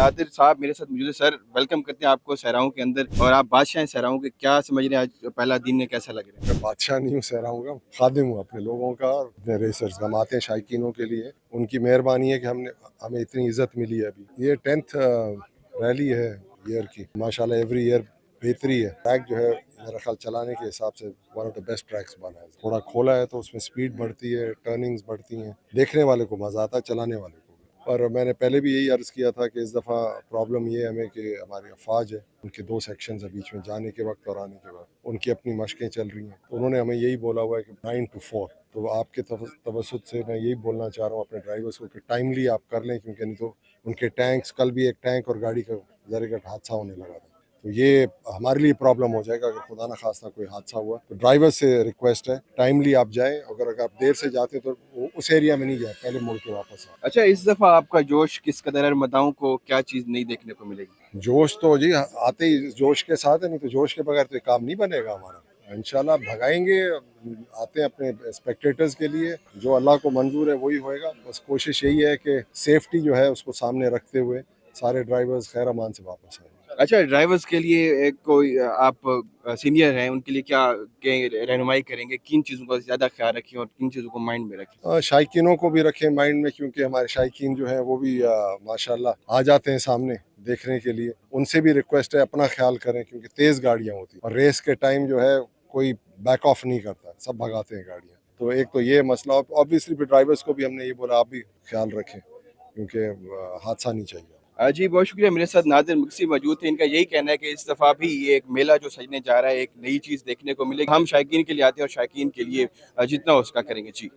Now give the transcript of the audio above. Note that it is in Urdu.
نادر صاحب میرے ساتھ موجود ہے. سر ویلکم کرتے ہیں آپ کو سہراؤں کے اندر, اور آپ بادشاہ ہیں سہراؤں کے. کیا سمجھ رہے ہیں آج پہلا دن کیسا لگ رہا ہے؟ میں بادشاہ نہیں ہوں سہراؤں کا, خادم ہوں اپنے لوگوں کا, اپنے ریسرز ہم آتے ہیں شائقینوں کے لیے. ان کی مہربانی ہے کہ ہمیں اتنی عزت ملی ہے. ابھی یہ 10th ریلی ہے ایئر کی, ماشاءاللہ ایوری ایئر بہتری ہے. ٹریک جو ہے میرا خیال چلانے کے حساب سے one of the best tracks بنا ہے. تھوڑا کھولا ہے تو اس میں سپیڈ بڑھتی ہے, ٹرننگز بڑھتی ہیں, دیکھنے والے کو مزہ آتا ہے, چلانے والے کو. اور میں نے پہلے بھی یہی عرض کیا تھا کہ اس دفعہ پرابلم یہ ہے ہمیں کہ ہماری افواج ہے, ان کے 2 سیکشنز ہیں بیچ میں, جانے کے وقت اور آنے کے وقت. ان کی اپنی مشقیں چل رہی ہیں, تو انہوں نے ہمیں یہی بولا ہوا ہے کہ 9 to 4. تو آپ کے توسط سے میں یہی بولنا چاہ رہا ہوں اپنے ڈرائیورس کو کہ ٹائملی آپ کر لیں, کیونکہ نہیں تو ان کے ٹینکس, کل بھی ایک ٹینک اور گاڑی کا ذرے کا حادثہ ہونے لگا تھا. تو یہ ہمارے لیے پرابلم ہو جائے گا اگر خدا نخواستہ کوئی حادثہ ہوا. تو ڈرائیور سے ریکویسٹ ہے ٹائملی آپ جائیں. اگر آپ دیر سے جاتے تو اس ایریا میں نہیں جائیں, پہلے مڑ کے واپس آئیں. اچھا, اس دفعہ آپ کا جوش کس قدر ہے, مداحوں کو کیا چیز نہیں دیکھنے کو ملے گی؟ جوش تو جی آتے ہی جوش کے ساتھ ہے, نہیں تو جوش کے بغیر تو یہ کام نہیں بنے گا ہمارا. انشاءاللہ بھگائیں گے, آتے ہیں اپنے اسپیکٹیٹرز کے لیے, جو اللہ کو منظور ہے وہی ہوئے گا. بس کوشش یہی ہے کہ سیفٹی جو ہے اس کو سامنے رکھتے ہوئے سارے ڈرائیورز خیر امان سے واپس آئیں. اچھا, ڈرائیورز کے لیے ایک کوئی آپ سینئر ہیں, ان کے لیے کیا رہنمائی کریں گے, کن چیزوں کا زیادہ خیال رکھیں اور کن چیزوں کو مائنڈ میں رکھیں؟ شائقینوں کو بھی رکھیں مائنڈ میں, کیونکہ ہمارے شائقین جو ہیں وہ بھی ماشاءاللہ آ جاتے ہیں سامنے دیکھنے کے لیے. ان سے بھی ریکویسٹ ہے اپنا خیال کریں, کیونکہ تیز گاڑیاں ہوتی ہیں اور ریس کے ٹائم جو ہے کوئی بیک آف نہیں کرتا, سب بھگاتے ہیں گاڑیاں. تو ایک تو یہ مسئلہ, آبویسلی بھی ڈرائیورس کو بھی ہم نے یہ بولا آپ بھی خیال رکھیں, کیونکہ حادثہ نہیں چاہیے. جی بہت شکریہ. میرے ساتھ نادر مکسی موجود تھے. ان کا یہی کہنا ہے کہ اس دفعہ بھی یہ ایک میلہ جو سجنے جا رہا ہے, ایک نئی چیز دیکھنے کو ملے گی. ہم شائقین کے لیے آتے ہیں اور شائقین کے لیے جتنا ہو اس کا کریں گے. جی.